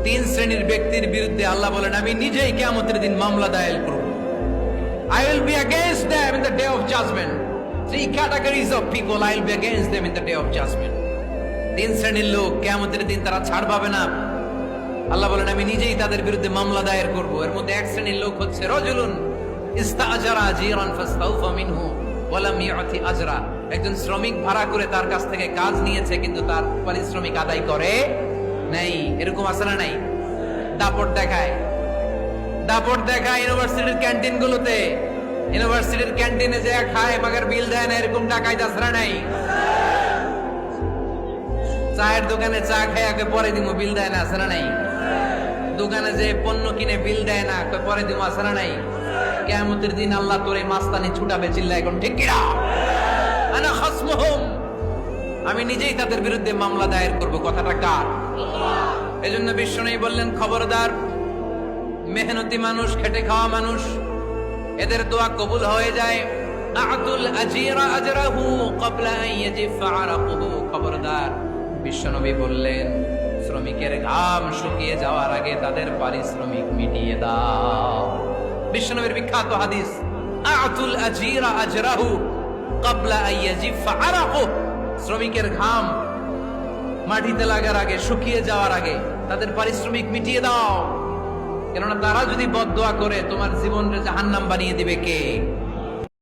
তিন শ্রেণীর ব্যক্তির বিরুদ্ধে আল্লাহ বলেন আমি নিজেই কিয়ামতের দিন মামলা দায়ের করব। I will be against them in the day of judgment. Three categories of people I will be against them in the day of judgment. তিন শ্রেণীর লোক কিয়ামতের দিন তারা ছাড় পাবে না। আল্লাহ বলেন আমি নিজেই তাদের বিরুদ্ধে মামলা দায়ের করব। এর মধ্যে এক শ্রেণীর লোক হচ্ছে রাজুলুন ইস্তাআজারা আজিরান ফাস্তাউফা মিনহু ওয়া লাম ইউতি আজরা। একজন শ্রমিক ভাড়া করে তার কাছ থেকে কাজ নিয়েছে কিন্তু তার পারিশ্রমিক আদায় করে নাই। এরকম আছে না নাই? দাপট দেখায় ইউনিভার্সিটির ক্যান্টিন গুলোতে, ইউনিভার্সিটির ক্যান্টিনে যে খায় মাগার বিল দেয় না, এরকম টাকায় দাসরা নাই। চায়ের দোকানে চা খায় আগে পরে দিমু, বিল দেয় না, আছে না নাই? দোকানে যে পণ্য কিনে বিল দেয় না, পরে দিমু, আছে না নাই? কিয়ামতের দিন আল্লাহ তোরে মাস্তানি ছুটাবে, চিল্লা এখন ঠিক কিনা? আনা খাসমুহুম, আমি নিজেই তাদের বিরুদ্ধে মামলা দায়ের করব। কথাটা কার? এজন্য বিশ্বনবী বললেন খবরদার, মেহনতি মানুষ, খেটে খাওয়া মানুষ, এদের দোয়া কবুল হয়ে যায়। আতুল আজিরা আজরাহু ক্বাবলা আন ইয়াজিফা আরাকুহু। খবরদার, বিশ্বনবী বললেন শ্রমিকের ঘাম শুকিয়ে যাওয়ার আগে তাদের পারিশ্রমিক মিটিয়ে দাও। বিশ্বনবীর বিখ্যাত হাদিস, আতুল আজিরা আজরাহু ক্বাবলা আন ইয়াজিফা আরাকুহু। শ্রমিকের ঘাম মাটিতে লাগার আগে, শুকিয়ে যাওয়ার আগে তাদের পারিশ্রমিক মিটিয়ে দাও। কেননা তারা যদি বদদোয়া করে তোমার জীবনকে জাহান্নাম বানিয়ে দিবে কে?